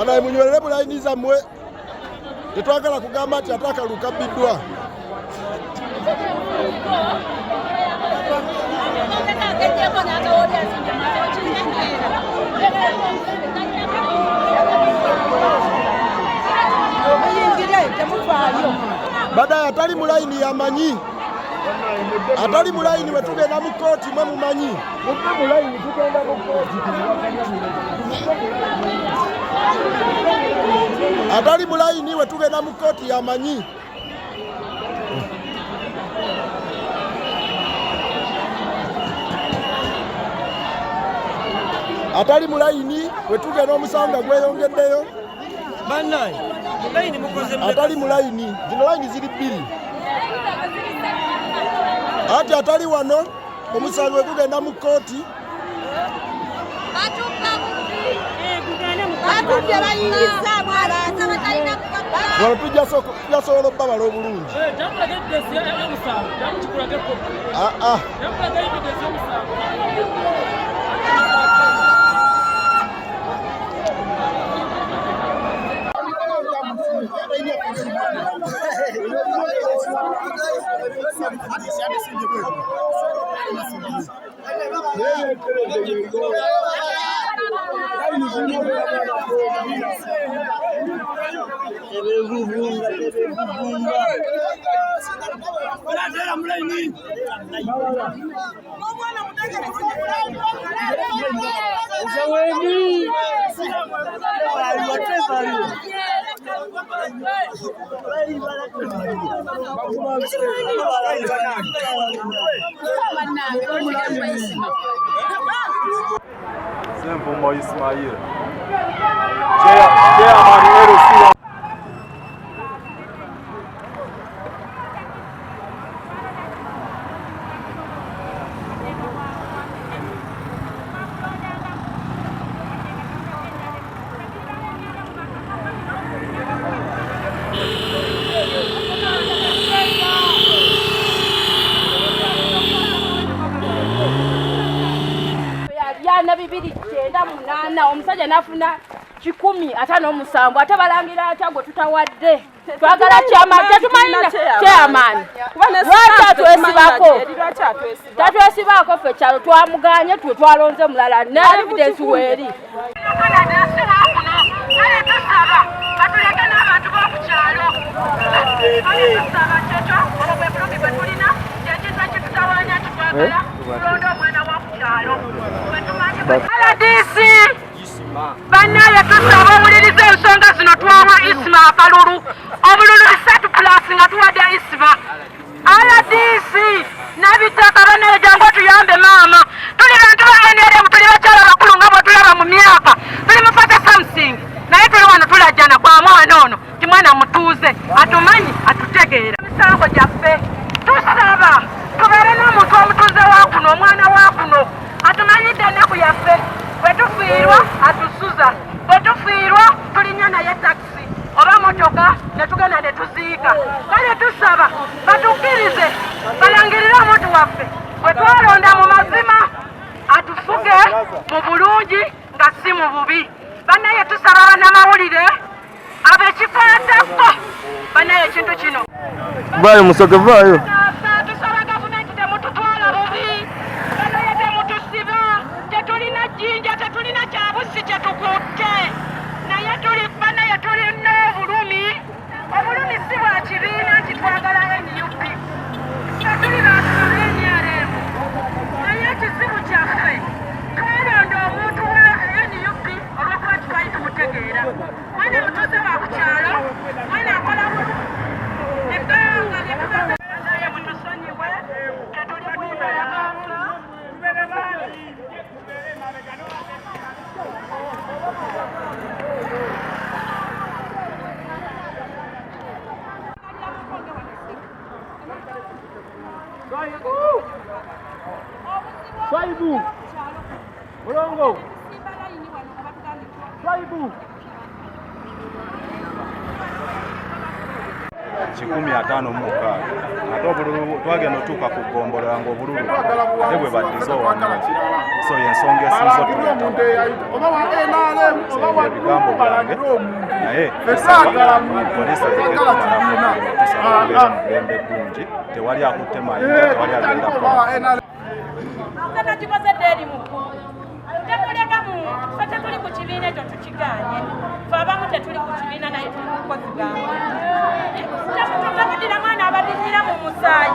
Ana munywerere bulaini zammwe tetwagala kugamba ati ataka lukabiddwa. Badaya atali mulaini yamanyi. Atali mulaini wetugenda mu kooti mwe mumanyi. Mulaini tugenda mu kooti. Atali mulaini wetugenda mu kooti yamanyi. Atali mulaini wetugenda omusanga gweyongeddeyo. Bannaye mulaini mukoze atali mulaini zino layini ziri bbiri. Ati atali wano omusango gugenda mu kooti. Wano tujasobola obbabala obulungi. Sembo Ismail. Manuel na bibiri kyenda munana omusajja nafuna 157 ate balangira atagwo tutawadde twagala chairman tetumanyina chairman tatwesibako ffe kyalo twamuganye twe twalonze mulala ne evidence weri Aladisi banaye tusaba omuliriza ensonga zino twawa Isma akalulu obululu 3 plus nga tuwadde Isma aladisi n'ebitaka banaye jangu tuyambe maama tuli bantu ba NRM tuli bakyala bakulu nga bwe tulaba mu myaka tuli mufata something naye tuli wano tulajjana kwamu twasooka ne tugenda ne tuziika. Kale tusaba batukkirize balangirire omuntu waffe bwe twalonda mu mazima atufuge mu bulungi nga si mu bubi. Bannaye tusaba bannamawulire abekikwatako bannaye ekintu kino Vayo musoke vayo. tusaba gavumenti temututwala bubi bannaye temutusiba tetulina jjinja tetulina kyabusi kyetukutte naye tuli bannaye tulina obulumi si bwa kibiina nti twagala NUP tetuli bantu ba NRM naye ekizibu kyaffe twalonda omuntu wa NUP olwokuba tukali tumutegeera mwene mutuuze wa ku kyalo mwene akola ebbanga naye mutusonyiwe tetuli kuyimbayaganga Swaibu Mulongo Swaibu 156 ate obululu twagenda otuuka ku ggombolola ng'obululu ate bwe baddiza owanangi so y'ensonga esinza ebigambo byange naye tusaba poliisi etegekumalatusaba mulembe ddungi tewali akutte mayinja tewali agenda kikoze erimu tekuleka fe tetuli ku kibiina ekyo tukiganye fe abamu tetuli ku kibiina naye tuli kukozi bwange tekudira mwana ababizira mu musaayi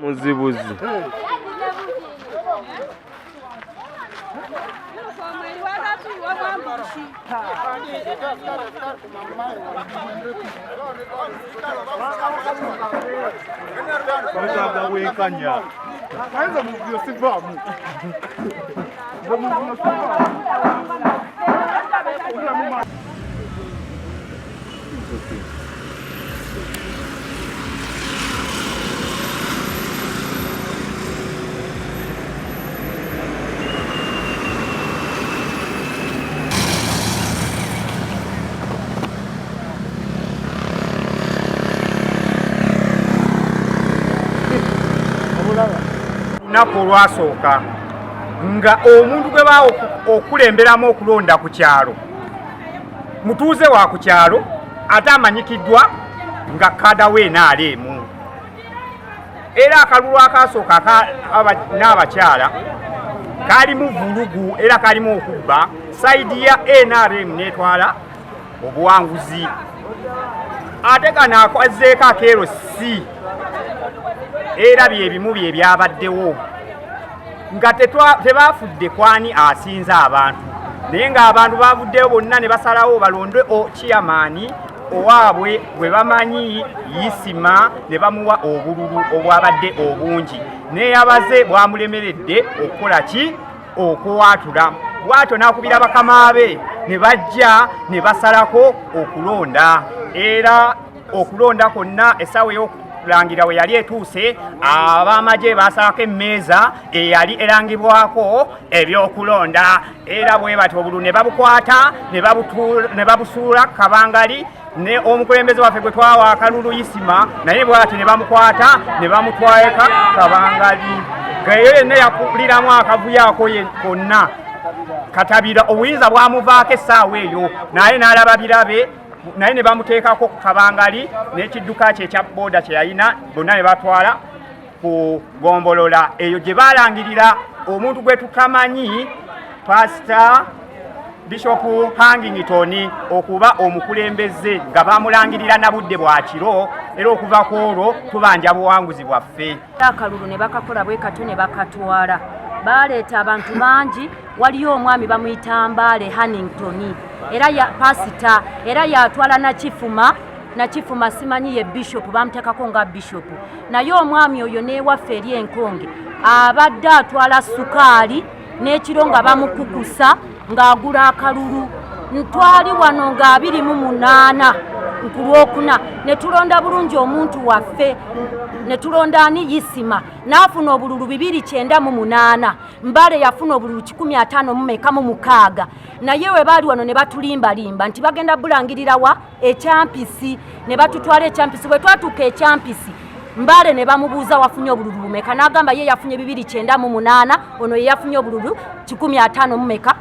muzibuzi wekanya Kwanza mvio sivamu lunaku olwasooka nga omuntu gwe baawo okulemberamu okulonda ku kyalo mutuuze wa ku kyalo ate amanyikiddwa nga kada we NRM era akalulu akasooka n'abakyala kalimu vulugu era kalimu okubba sayidi ya NRM netwala obuwanguzi ate kano akwazzeeko akeero si era byebimu bye byabaddewo nga tebafudde kwani asinza abantu naye ng'abantu bavuddeyo bonna ne basalawo balonde chairman owaabwe bwe bamanyi Isima ne bamuwa obululu obwabadde obungi neyabaze bwamulemeredde okukola ki okuwaatula bwatyo n'akubira bakama be ne bajja ne basalako okulonda era okulonda konna essaawa y'okulangira we yali etuuse ab'amagye basalako emmeeza eyali erangibwako ebyokulonda era bwe batyo obululu ne babukwata ne babusuula Kabangali ne omukulembeze waffe gwe twawa akalulu Isima naye bw'ati ne bamukwata ne bamutwaleka Kabangali gayo yenna yakuliramu akavuyo ako konna katabira obuyinza bwamuvaako essaawa eyo naye n'alaba birabe naye ne bamuteekako Kabangali n'ekidduka kye ekya booda kye yalina bonna ne batwala ku gombolola eyo gye balangirira omuntu gwe tutamanyi Pastor Bishop Hangington okuba omukulembeze nga bamulangirira na budde bwa kiro era okuva ku olwo tubanja buwanguzi bwaffe akalulu ne bakakola bwe kato ne bakatwala baleeta abantu bangi waliyo omwami bamuyita Mbale Hannington era ya pasita era yatwala na Kifuma nakifu masimanyi ye bishop bamutekako nga bishop naye omwami oyo newaffe eri enkonge abadde atwala sukaali n'ekiro nga bamukukusa ng'agula akalulu ntwali wano nga 28 Nkulwokuna ne tulonda bulungi omuntu waffe ne tulonda ani Yisima n'afuna obululu 298 Mbale yafuna obululu 156 naye we baali wano ne batulimbalimba nti bagenda bulangirira wa ekyampisi ne batutwala ekyampisi bwe twatuuka ekyampisi Mbale ne bamubuuza wafunye obululu bumeka n'agamba ye yafunye 298 ono ye yafunye obululu 156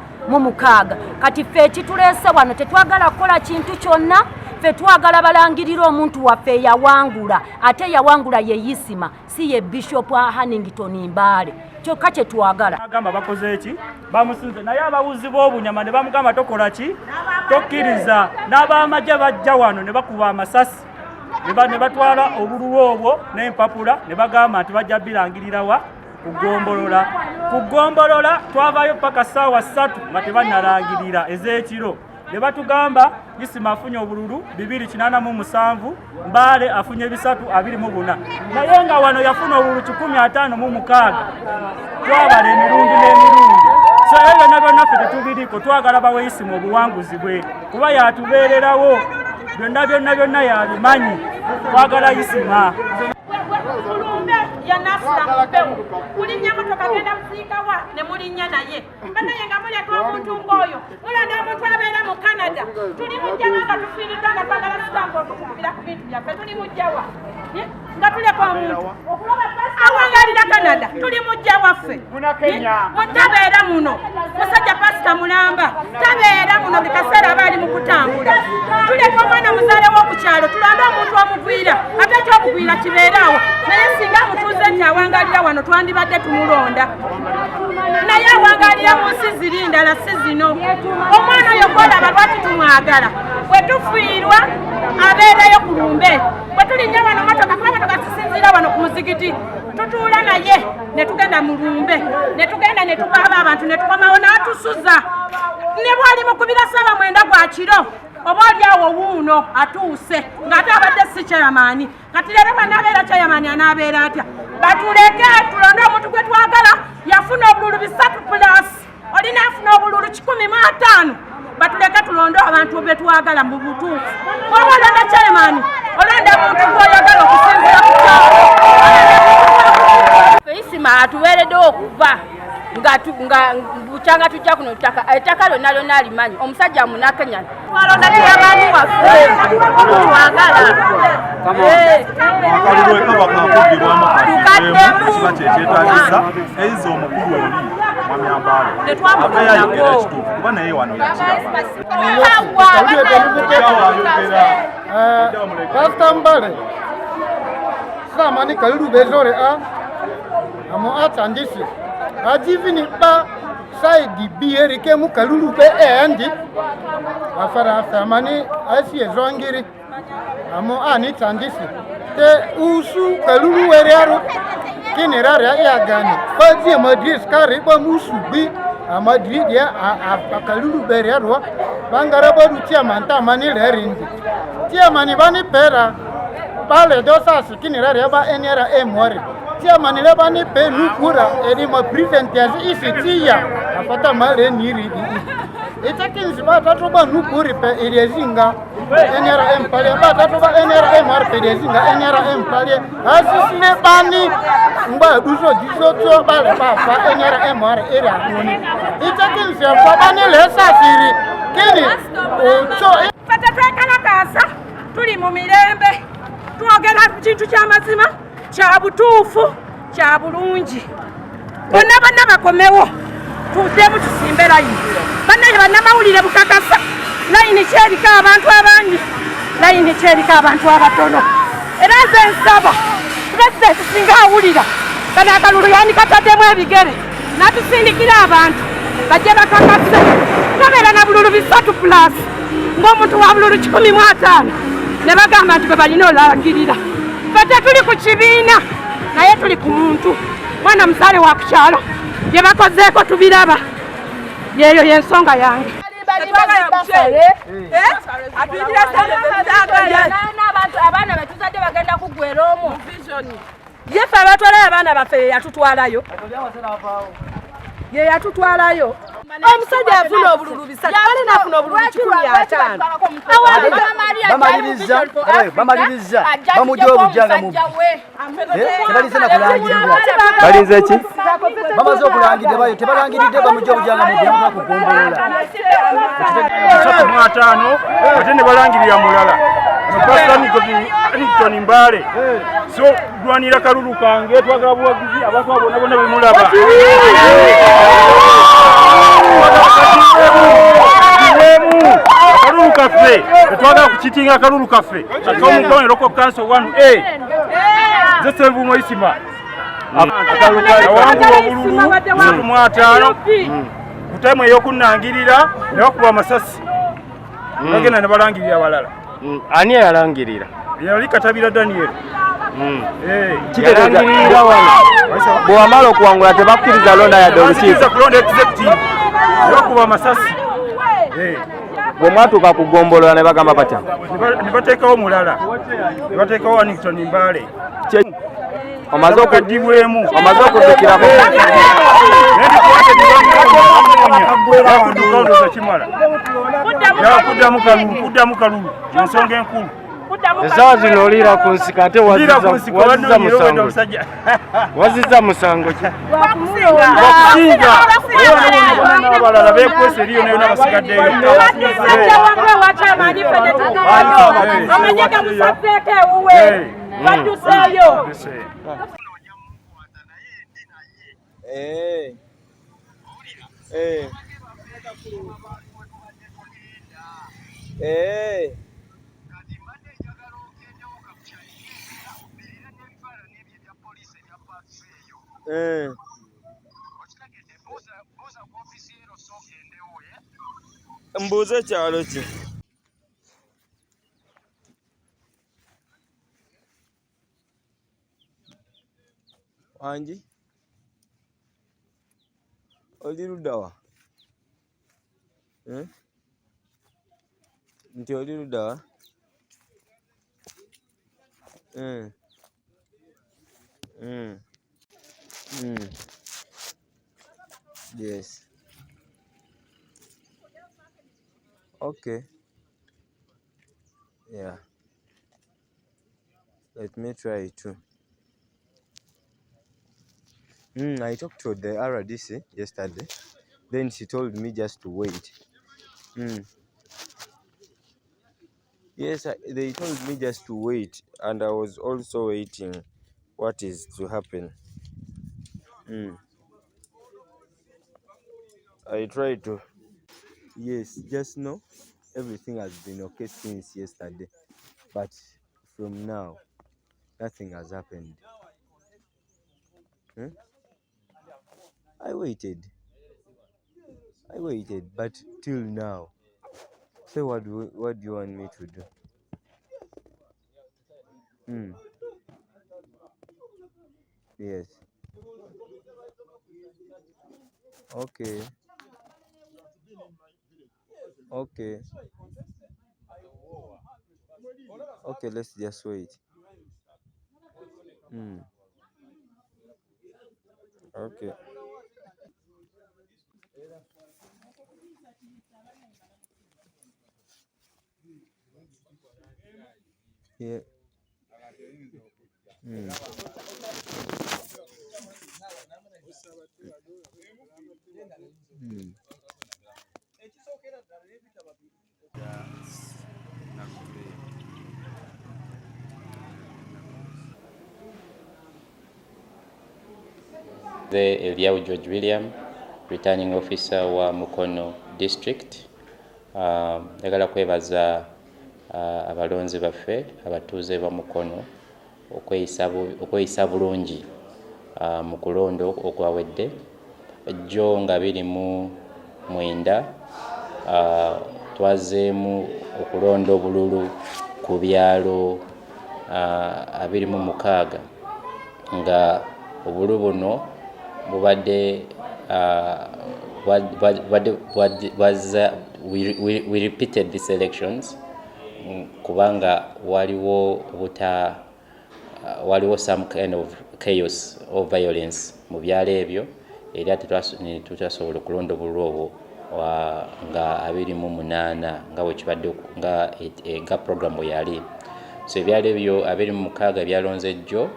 kati ffe ekituleese wano tetwagala kukola kintu kyonna ffe twagala balangirira omuntu waffe yawangula ate yawangula ye Yisima si ye Bishop Hannington Mbale kyokka kye twagala agamba bakoze eki bamusinze naye abawuzi b'obunyama ne bamugamba tokola ki tokkiriza n'abamajja bajja wano ne bakuba amasasi ne batwala obululu obwo n'empapula ne bagamba nti bajja birangirira wa kugombolola twavayo paka ssaawa 3 nga tebannalangirira ez'ekiro ne batugamba Yisima afunye obululu 287 Mbale afunye 324 naye nga wano yafuna obululu 156 twabala emirundi n'emirundi so ebyo nabyo naffe tetubiriko twagala bawe Yisima obuwanguzi bwe kuba yatubeererawo byonna yabimanyi twagala Yisima kulinnya motoka genda kusiikawa ne mulinnya naye banaye nga muleka omuntu ng'oyo mulanda omuntu abeera mu Canada tuli mujjawa nga tufiiriddwa nga twagala tutango okukubira ku bintu byaffe tuli mujjawa nga tuleka omuntu awangalira Canada tuli mujja waffe mutabeera muno musajja pasita mulamba tabeera muno buli kaseera aba ali mu kutambula tuleka omwana muzaale w'okukyalo tulonde omuntu omugwira ate ekyokugwira kibeeraawo naye singa mutuuze nti awangalira wano twandibadde tumulonda naye awangalira mu nsi ziri ndala si zino omwana oyo gwolaba lwaki tumwagala bwe tufiirwa abeerayo ku lumbe bwe tulinnya wano motoka kuba motoka tusinziira wano ku muzigiti tutuula naye ne tugenda mu lumbe ne tugenda ne tukaaba abantu ne tukomawo n'atusuza ne bwali mukubira 9 gwa kiro oba oliawo wuuno atuuse ng'ate abadde si kyayamaani kati leero bw'anaabeera kyayamaani anaabeera atya batuleke tulonde omuntu gwe twagala yafuna obululu 3+ olina afuna obululu 15 batuleke tulonde abantu be twagala mu butuufu oba olonda kyayamaani olonda muntu gw'oyagala okusinzira ku kyalo Yisima atuweereddewo okuva nga bukyanga tujja kuno ettaka lyonna lyonna alimanyi omusajja munakenya twalonda kyeyamaani waffe twagala akalulu ekaba kakugirwamu kiba kyekyetaagisa eiza omukulu oli mwami Mbale abeeyayogera ekituufu kuba naye wano Pastor Mbale samani kalulu bezore amo atandisi ajivini ba saidi bieri ke mu kalulu be endi afara samani asi ezongiri amo ani tandisi te usu kalulu weriaro kinera ya gani faji madris kare ba musubi amadrid ya kalulu beriaro bangara bodu tiamanta mani lerindi tiamani bani pera bale dosa kinera ya ba enera emore tiamani le bani pe nukura eri ma presenters isitia afata male niridi itakinzi ba tatoba nukuri pe irizinga NRM pale ba tatoba NRM pe irizinga NRM pale asisine bani mba duso jisoto bale ba fa NRM eri akuni itakinzi fa bani lesa siri kini ocho patatwekala kasa tuli mu mirembe twogera kintu ky'amazima kya butuufu kya bulungi bonna bakomewo tuddemu tusimbe layini bannaye bannamawulire bukakasa layini kyeriko abantu abangi layini kyeriko abantu abatono era nze nsaba pulezidenti singa awulira kano akalulu yandikataddemu ebigere natusindikira abantu bajje bakakase tabeera na bululu 3+ ng'omuntu wa bululu 15 ne bagamba nti bwe balina olangirira fete tuli ku kibiina naye tuli ku muntu mwana muzaale wa ku kyalo bye bakozeeko tubiraba yeeyo y'ensonga yange abaana betuzadde bagenda kugwera omwo yefe abatwalayo abaana baffe yatutwalayo ye yatutwalayo omusajja afuna obululu bisatu ale nafuna obululu 150 bamaliriza bamujja obujjanga mu tebalisena kulangirirwa balinze ki bamaze okulangirira bayo tebalangiridde bamujja obujjanga mu byamuka kugombolola 35 ate ne balangirira mulala Pastor Nixon Mbale so dwanira kalulu kange twagala buwagizi abantu abona bonna bemulaba kalulu kaffe twagala kukitinga kalulu kaffe akamugabane loko kanso 1A zese bumo isima awangula obululu 35 kutemu eyokunangirira ne bakuba amasasi bagenda ne balangirira abalala ani yalangirira yali Katabira Daniel kiterangirira wano bwamala okuwangula tebakkiriza londa ya olukiiko kulonda executive bakuba amasasi bwe mwatuuka kugombolola ne bagamba batya ne bateekawo mulala ne bateekawo Nixon Mbale omaze okudibwemu omaze okuddukirako kuddamu kalulu ensonga enkulu esaawa zino oliira ku nsiko ate wazizza musango ki bakusinga abalala beekwesa eriyo nayo n'abasigaddeyo mbuuze kyalo ki wangi oli luddawa nti oli luddawa yes okay yeah let me try too. I talked to the RDC yesterday. Then she told me just to wait. Yes, they told me just to wait, and I was also waiting what is to happen. I tried to. Yes, just know everything has been okay since yesterday, but from now, nothing has happened. I waited, but till now, say what do you want me to do? Yes. Okay. Okay. Okay, let's just wait. Okay. Yeah. The Eliau George William, returning officer wa Mukono district. Njagala kwebaza abalonzi baffe abatuuze ba Mukono okweyisa bulungi mu kulondo okwawedde jjo nga 29 twazeemu okulonda obululu ku byalo 26 nga obululu buno bubadde we repeated these elections kubanga waliwo some kind of chaos or violence mu byalo ebyo era tutasobola okulonda obululu obwo nga 28 nga bwekibadde nga program yali. So ebyalo ebyo 26 byalonze jjo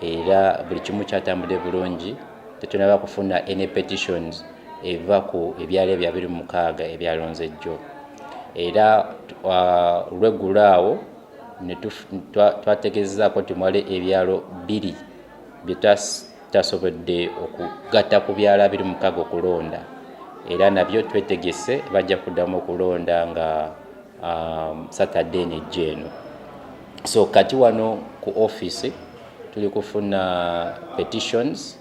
era buli kimu kyatambudde bulungi, tetunaba kufuna any petitions eva ku ebyalo ebyo 26 ebyalonze jjo. Era lwegulaawo twategezaako timwale ebyalo 2 byetasobodde okugatta ku byalo 26 okulonda, era nabyo twetegese bajja kuddamu okulonda nga Saturday nejjo eno. So kati wano ku office tuli kufuna petitions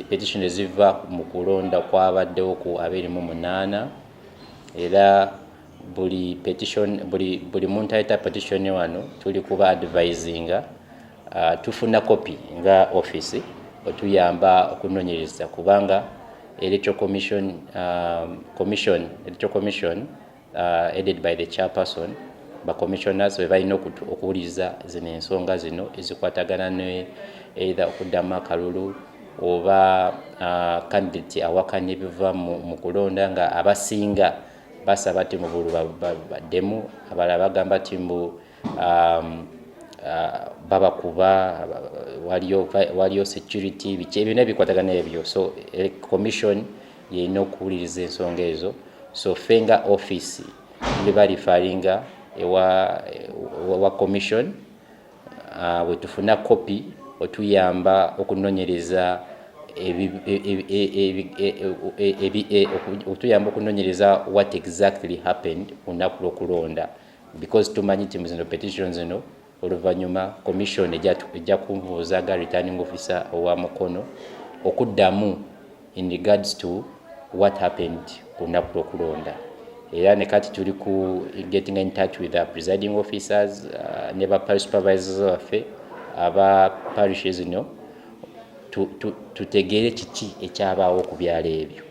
petition eziva mu kulonda kwabaddewo ku 28 era buli muntu ayita petition wano tuli kuba advisinga tufuna copy nga office otuyamba okunonyereza kubanga electoral commission headed by the chairperson ba commissioners bebalina okuwuliza zino ensonga zino ezikwatagana ne either okuddamu akalulu oba candidate awakanya ebiva mu kulonda nga abasinga basaba ati mu bululu baddemu, abalala bagamba ati mbu babakuba waliyo security biki ebyo nebikwatagana ebyo. So commission yeyina okuwuliriza ensonga ezo. So fenga office libalifalinga ewa commission wetufuna copy otuyamba okunonyereza what exactly happened unaku lwokulonda, because tumanyi ti muzino petitions zino oluvanyuma commission ejja kunvuuzaga returning officer owa mukono okuddamu in regards to what happened unaku lwokulonda. Era ne kati tuli ku getting in touch with the presiding officers ne ba parish supervisors waffe aba parishes zino tutegeere kiki ekyabaawo ku byalo ebyo.